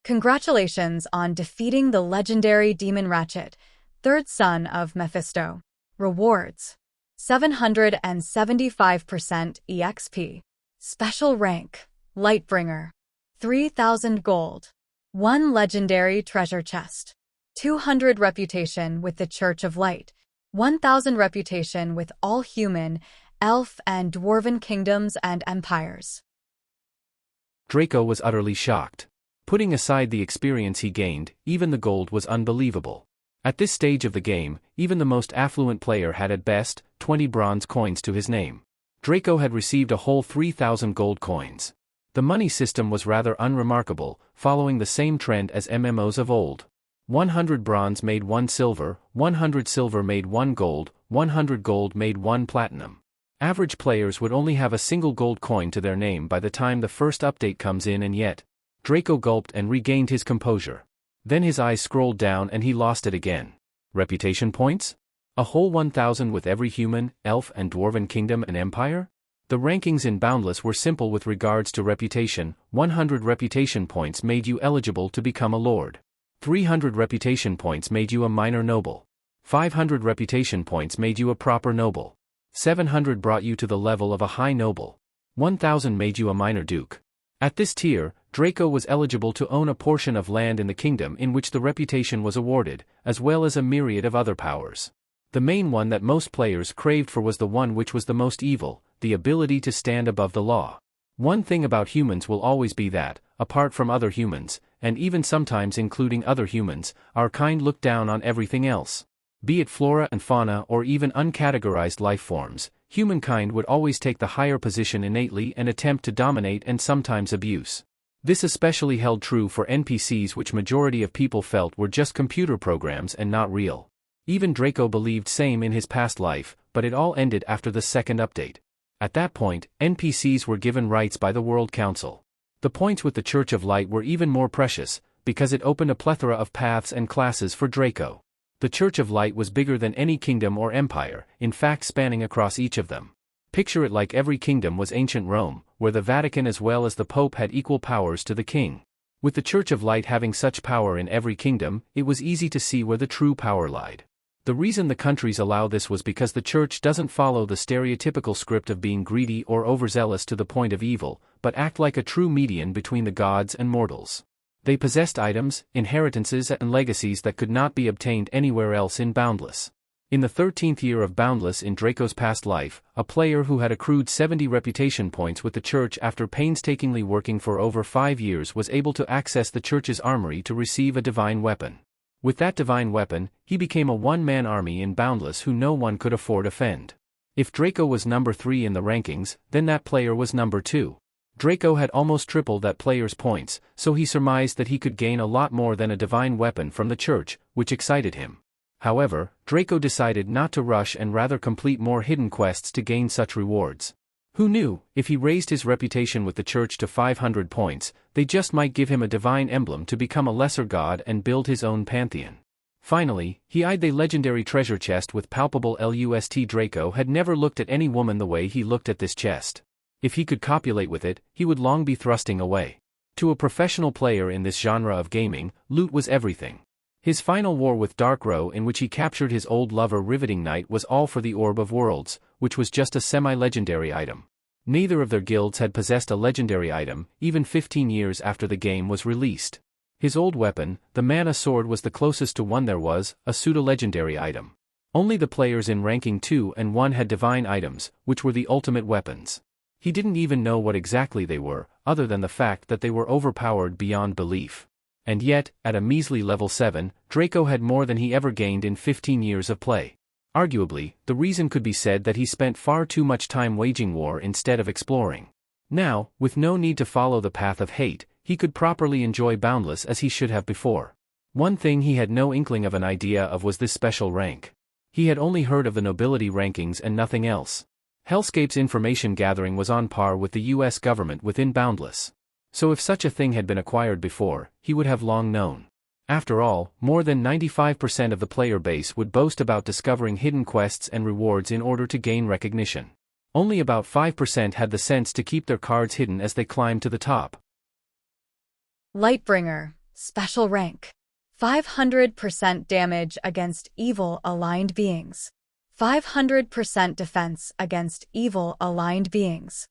Congratulations on defeating the legendary Demon Ratchet, third son of Mephisto. Rewards: 775% EXP. Special rank: Lightbringer. 3,000 gold. 1 legendary treasure chest. 200 reputation with the Church of Light. 1,000 reputation with all human, elf, and dwarven kingdoms and empires. Draco was utterly shocked. Putting aside the experience he gained, even the gold was unbelievable. At this stage of the game, even the most affluent player had at best 20 bronze coins to his name. Draco had received a whole 3,000 gold coins. The money system was rather unremarkable, following the same trend as MMOs of old. 100 bronze made 1 silver, 100 silver made 1 gold, 100 gold made 1 platinum. Average players would only have a single gold coin to their name by the time the first update comes in, and yet Draco gulped and regained his composure. Then his eyes scrolled down and he lost it again. Reputation points? A whole 1,000 with every human, elf, and dwarven kingdom and empire? The rankings in Boundless were simple with regards to reputation. 100 reputation points made you eligible to become a lord. 300 reputation points made you a minor noble. 500 reputation points made you a proper noble. 700 brought you to the level of a high noble. 1,000 made you a minor duke. At this tier, Draco was eligible to own a portion of land in the kingdom in which the reputation was awarded, as well as a myriad of other powers. The main one that most players craved for was the one which was the most evil, the ability to stand above the law. One thing about humans will always be that, apart from other humans, and even sometimes including other humans, our kind look down on everything else. Be it flora and fauna or even uncategorized life forms, humankind would always take the higher position innately and attempt to dominate and sometimes abuse. This especially held true for NPCs, which majority of people felt were just computer programs and not real. Even Draco believed same in his past life, but it all ended after the second update. At that point, NPCs were given rights by the World Council. The points with the Church of Light were even more precious, because it opened a plethora of paths and classes for Draco. The Church of Light was bigger than any kingdom or empire, in fact spanning across each of them. Picture it like every kingdom was ancient Rome, where the Vatican as well as the Pope had equal powers to the king. With the Church of Light having such power in every kingdom, it was easy to see where the true power lied. The reason the countries allow this was because the Church doesn't follow the stereotypical script of being greedy or overzealous to the point of evil, but act like a true median between the gods and mortals. They possessed items, inheritances, and legacies that could not be obtained anywhere else in Boundless. In the 13th year of Boundless in Draco's past life, a player who had accrued 70 reputation points with the Church after painstakingly working for over 5 years was able to access the Church's armory to receive a divine weapon. With that divine weapon, he became a one-man army in Boundless who no one could afford offend. If Draco was number 3 in the rankings, then that player was number 2. Draco had almost tripled that player's points, so he surmised that he could gain a lot more than a divine weapon from the Church, which excited him. However, Draco decided not to rush and rather complete more hidden quests to gain such rewards. Who knew, if he raised his reputation with the Church to 500 points, they just might give him a divine emblem to become a lesser god and build his own pantheon. Finally, he eyed the legendary treasure chest with palpable lust. Draco had never looked at any woman the way he looked at this chest. If he could copulate with it, he would long be thrusting away. To a professional player in this genre of gaming, loot was everything. His final war with Dark Row, in which he captured his old lover Riveting Knight, was all for the Orb of Worlds, which was just a semi-legendary item. Neither of their guilds had possessed a legendary item, even 15 years after the game was released. His old weapon, the Mana Sword, was the closest to one there was, a pseudo-legendary item. Only the players in ranking 2 and 1 had divine items, which were the ultimate weapons. He didn't even know what exactly they were, other than the fact that they were overpowered beyond belief. And yet, at a measly level 7, Draco had more than he ever gained in 15 years of play. Arguably, the reason could be said that he spent far too much time waging war instead of exploring. Now, with no need to follow the path of hate, he could properly enjoy Boundless as he should have before. One thing he had no inkling of an idea of was this special rank. He had only heard of the nobility rankings and nothing else. Hellscape's information gathering was on par with the US government within Boundless. So if such a thing had been acquired before, he would have long known. After all, more than 95% of the player base would boast about discovering hidden quests and rewards in order to gain recognition. Only about 5% had the sense to keep their cards hidden as they climbed to the top. Lightbringer, special rank. 500% damage against evil-aligned beings. 500% defense against evil-aligned beings.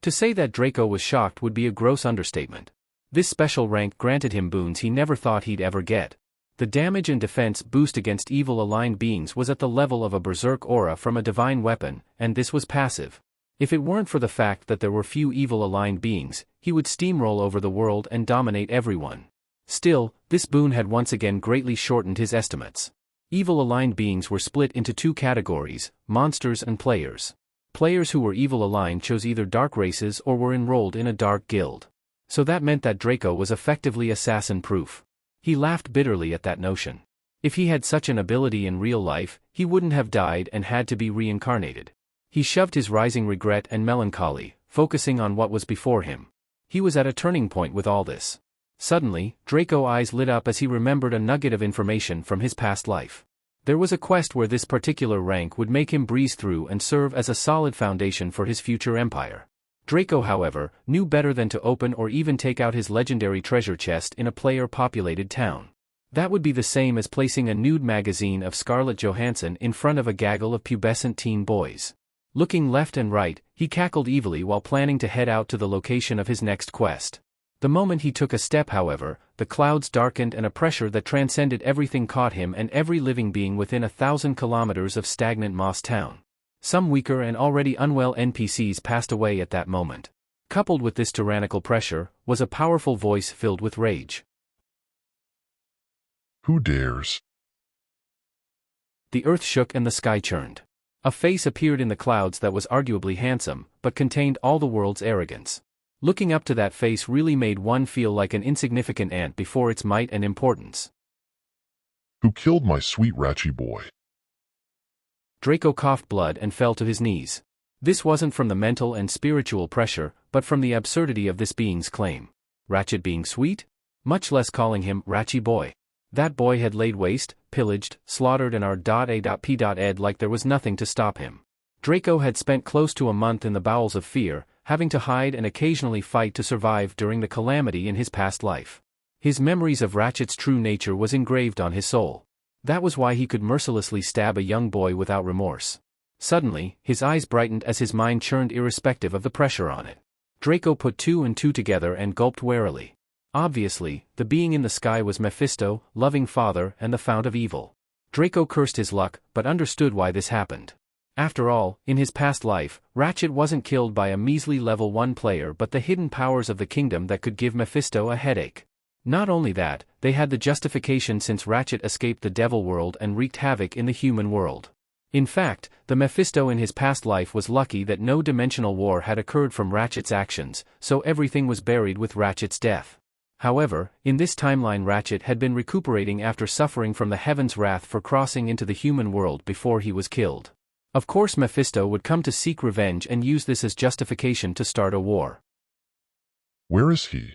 To say that Draco was shocked would be a gross understatement. This special rank granted him boons he never thought he'd ever get. The damage and defense boost against evil-aligned beings was at the level of a berserk aura from a divine weapon, and this was passive. If it weren't for the fact that there were few evil-aligned beings, he would steamroll over the world and dominate everyone. Still, this boon had once again greatly shortened his estimates. Evil-aligned beings were split into two categories, monsters and players. Players who were evil-aligned chose either dark races or were enrolled in a dark guild. So that meant that Draco was effectively assassin-proof. He laughed bitterly at that notion. If he had such an ability in real life, he wouldn't have died and had to be reincarnated. He shoved his rising regret and melancholy, focusing on what was before him. He was at a turning point with all this. Suddenly, Draco's eyes lit up as he remembered a nugget of information from his past life. There was a quest where this particular rank would make him breeze through and serve as a solid foundation for his future empire. Draco, however, knew better than to open or even take out his legendary treasure chest in a player-populated town. That would be the same as placing a nude magazine of Scarlett Johansson in front of a gaggle of pubescent teen boys. Looking left and right, he cackled evilly while planning to head out to the location of his next quest. The moment he took a step, however, the clouds darkened and a pressure that transcended everything caught him and every living being within 1,000 kilometers of stagnant Moss Town. Some weaker and already unwell NPCs passed away at that moment. Coupled with this tyrannical pressure, was a powerful voice filled with rage. Who dares? The earth shook and the sky churned. A face appeared in the clouds that was arguably handsome, but contained all the world's arrogance. Looking up to that face really made one feel like an insignificant ant before its might and importance. Who killed my sweet Ratchy boy? Draco coughed blood and fell to his knees. This wasn't from the mental and spiritual pressure, but from the absurdity of this being's claim. Ratchet being sweet? Much less calling him Ratchy boy. That boy had laid waste, pillaged, slaughtered and R.A.P.ed like there was nothing to stop him. Draco had spent close to a month in the bowels of fear, having to hide and occasionally fight to survive during the calamity in his past life. His memories of Ratchet's true nature was engraved on his soul. That was why he could mercilessly stab a young boy without remorse. Suddenly, his eyes brightened as his mind churned irrespective of the pressure on it. Draco put two and two together and gulped warily. Obviously, the being in the sky was Mephisto, loving father and the fount of evil. Draco cursed his luck, but understood why this happened. After all, in his past life, Ratchet wasn't killed by a measly level 1 player but the hidden powers of the kingdom that could give Mephisto a headache. Not only that, they had the justification since Ratchet escaped the devil world and wreaked havoc in the human world. In fact, the Mephisto in his past life was lucky that no dimensional war had occurred from Ratchet's actions, so everything was buried with Ratchet's death. However, in this timeline Ratchet had been recuperating after suffering from the heaven's wrath for crossing into the human world before he was killed. Of course Mephisto would come to seek revenge and use this as justification to start a war. Where is he?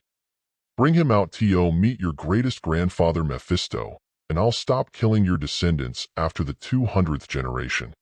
Bring him out to meet your greatest grandfather Mephisto, and I'll stop killing your descendants after the 200th generation.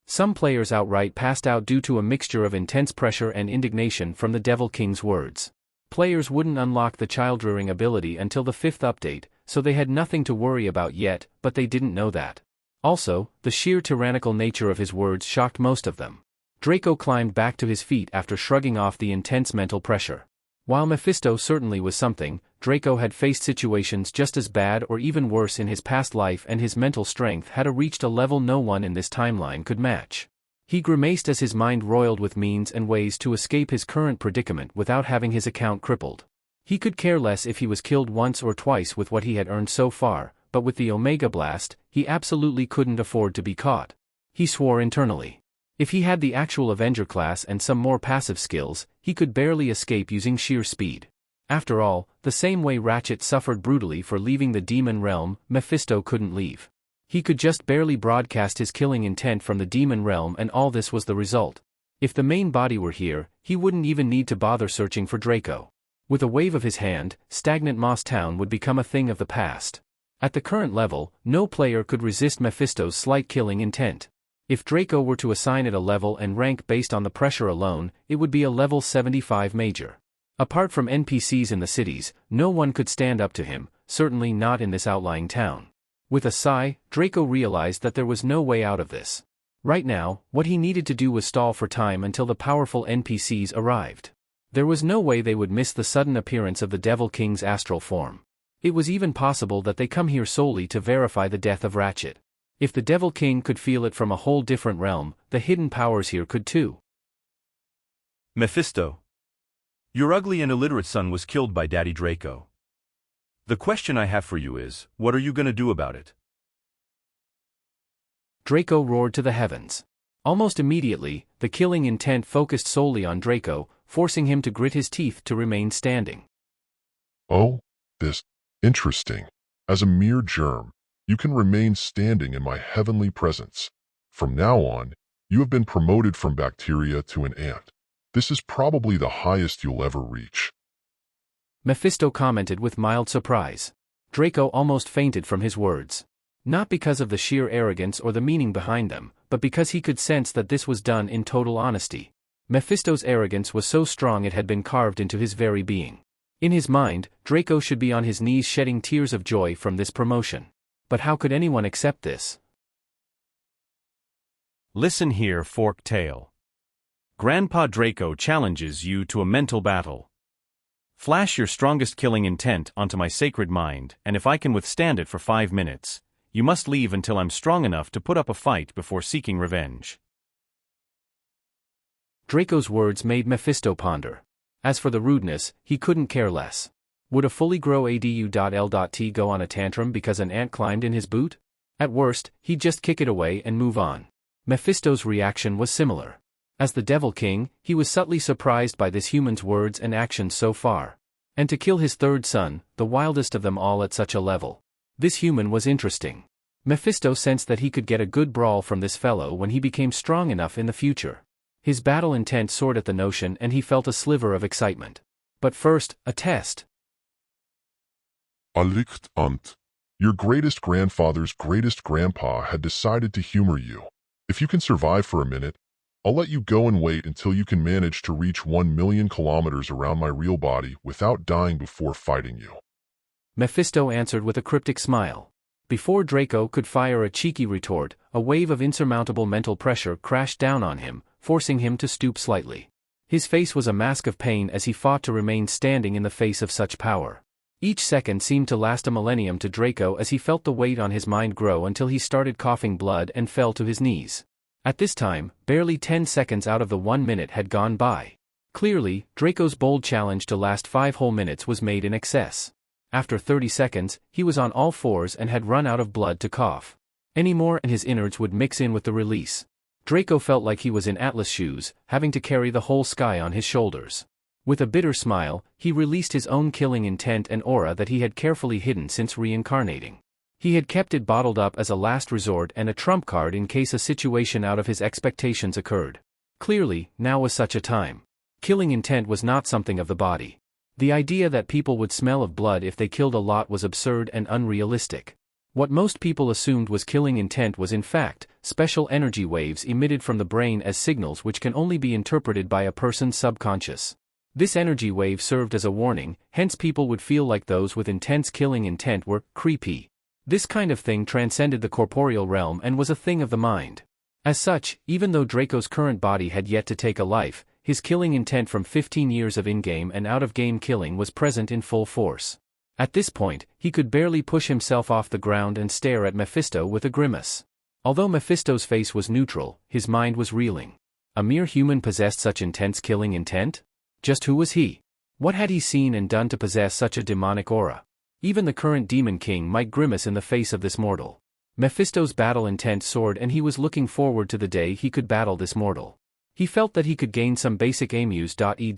Some players outright passed out due to a mixture of intense pressure and indignation from the Devil King's words. Players wouldn't unlock the child-rearing ability until the 5th update, so they had nothing to worry about yet, but they didn't know that. Also, the sheer tyrannical nature of his words shocked most of them. Draco climbed back to his feet after shrugging off the intense mental pressure. While Mephisto certainly was something, Draco had faced situations just as bad or even worse in his past life and his mental strength had reached a level no one in this timeline could match. He grimaced as his mind roiled with means and ways to escape his current predicament without having his account crippled. He could care less if he was killed once or twice with what he had earned so far, but with the Omega Blast, he absolutely couldn't afford to be caught. He swore internally. If he had the actual Avenger class and some more passive skills, he could barely escape using sheer speed. After all, the same way Ratchet suffered brutally for leaving the demon realm, Mephisto couldn't leave. He could just barely broadcast his killing intent from the demon realm and all this was the result. If the main body were here, he wouldn't even need to bother searching for Draco. With a wave of his hand, stagnant Moss Town would become a thing of the past. At the current level, no player could resist Mephisto's slight killing intent. If Draco were to assign it a level and rank based on the pressure alone, it would be a level 75 major. Apart from NPCs in the cities, no one could stand up to him, certainly not in this outlying town. With a sigh, Draco realized that there was no way out of this. Right now, what he needed to do was stall for time until the powerful NPCs arrived. There was no way they would miss the sudden appearance of the Devil King's astral form. It was even possible that they come here solely to verify the death of Ratchet. If the Devil King could feel it from a whole different realm, the hidden powers here could too. Mephisto. Your ugly and illiterate son was killed by Daddy Draco. The question I have for you is, what are you gonna do about it? Draco roared to the heavens. Almost immediately, the killing intent focused solely on Draco, forcing him to grit his teeth to remain standing. Oh, this. Interesting. As a mere germ, you can remain standing in my heavenly presence. From now on, you have been promoted from bacteria to an ant. This is probably the highest you'll ever reach. Mephisto commented with mild surprise. Draco almost fainted from his words. Not because of the sheer arrogance or the meaning behind them, but because he could sense that this was done in total honesty. Mephisto's arrogance was so strong it had been carved into his very being. In his mind, Draco should be on his knees shedding tears of joy from this promotion. But how could anyone accept this? Listen here, Forked Tail. Grandpa Draco challenges you to a mental battle. Flash your strongest killing intent onto my sacred mind, and if I can withstand it for 5 minutes, you must leave until I'm strong enough to put up a fight before seeking revenge. Draco's words made Mephisto ponder. As for the rudeness, he couldn't care less. Would a fully grow adu.l.t go on a tantrum because an ant climbed in his boot? At worst, he'd just kick it away and move on. Mephisto's reaction was similar. As the Devil King, he was subtly surprised by this human's words and actions so far. And to kill his third son, the wildest of them all at such a level. This human was interesting. Mephisto sensed that he could get a good brawl from this fellow when he became strong enough in the future. His battle intent soared at the notion and he felt a sliver of excitement. But first, a test. Alicht Ant. Your greatest grandfather's greatest grandpa had decided to humor you. If you can survive for a minute, I'll let you go and wait until you can manage to reach 1 million kilometers around my real body without dying before fighting you. Mephisto answered with a cryptic smile. Before Draco could fire a cheeky retort, a wave of insurmountable mental pressure crashed down on him, forcing him to stoop slightly. His face was a mask of pain as he fought to remain standing in the face of such power. Each second seemed to last a millennium to Draco as he felt the weight on his mind grow until he started coughing blood and fell to his knees. At this time, barely 10 seconds out of the 1 minute had gone by. Clearly, Draco's bold challenge to last 5 whole minutes was made in excess. After 30 seconds, he was on all fours and had run out of blood to cough. Any more and his innards would mix in with the release. Draco felt like he was in Atlas shoes, having to carry the whole sky on his shoulders. With a bitter smile, he released his own killing intent and aura that he had carefully hidden since reincarnating. He had kept it bottled up as a last resort and a trump card in case a situation out of his expectations occurred. Clearly, now was such a time. Killing intent was not something of the body. The idea that people would smell of blood if they killed a lot was absurd and unrealistic. What most people assumed was killing intent was in fact, special energy waves emitted from the brain as signals which can only be interpreted by a person's subconscious. This energy wave served as a warning, hence people would feel like those with intense killing intent were creepy. This kind of thing transcended the corporeal realm and was a thing of the mind. As such, even though Draco's current body had yet to take a life, his killing intent from 15 years of in-game and out-of-game killing was present in full force. At this point, he could barely push himself off the ground and stare at Mephisto with a grimace. Although Mephisto's face was neutral, his mind was reeling. A mere human possessed such intense killing intent? Just who was he? What had he seen and done to possess such a demonic aura? Even the current Demon King might grimace in the face of this mortal. Mephisto's battle intent soared and he was looking forward to the day he could battle this mortal. He felt that he could gain some basic amuse.e.m.e.nt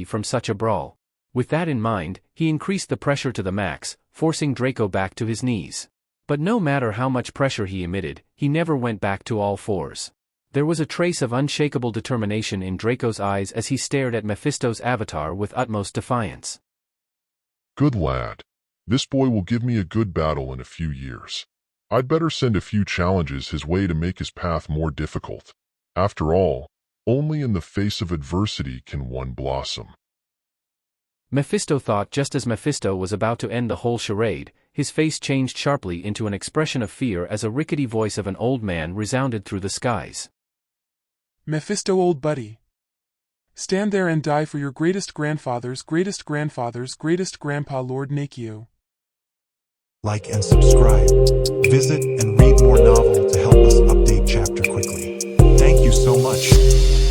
from such a brawl. With that in mind, he increased the pressure to the max, forcing Draco back to his knees. But no matter how much pressure he emitted, he never went back to all fours. There was a trace of unshakable determination in Draco's eyes as he stared at Mephisto's avatar with utmost defiance. Good lad. This boy will give me a good battle in a few years. I'd better send a few challenges his way to make his path more difficult. After all, only in the face of adversity can one blossom. Mephisto thought just as Mephisto was about to end the whole charade, his face changed sharply into an expression of fear as a rickety voice of an old man resounded through the skies. Mephisto, old buddy. Stand there and die for your greatest grandfather's greatest grandfather's greatest grandpa Lord Nakio. Like and subscribe. Visit and read more novel to help us update chapter quickly. Thank you so much.